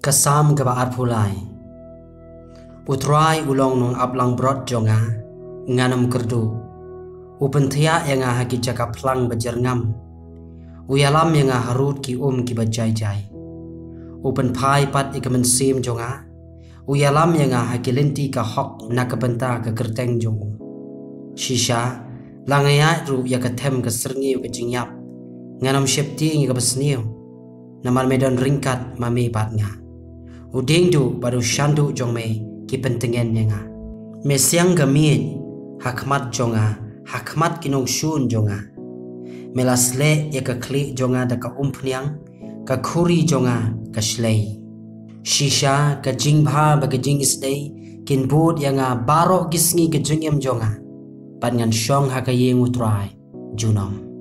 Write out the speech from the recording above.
Kasam ke baar pulai. Utrai ulong nung ablang brot jonga nganam kerdu. Upentia yang haki jaka plang bajerngam. Uyalam yang harut ki ki bajai-jai. Upen pai pat ikamen jonga. Uyalam yang haki lenti ka hok nak kebenta ke kerteng jongu. Shisha langaya ru ya ketem ke serngiu ke jingyap. Nganam syepti ngi ke besniu. Namar medan ringkat mami patnya. Uding du baru shandu jong me ki pentengen nga. Mesiang gamit hakmat jonga, hakmat kinong shun jonga. Melasle ya ka kli jonga da ka umpniang, ka kuri jonga ka shlei. Shisha ka jingbha ba ka jing isdei, kin bud ya nga baro gisngi ka jingyam jonga. Pat ngan syong ha ka yeng utrai junom.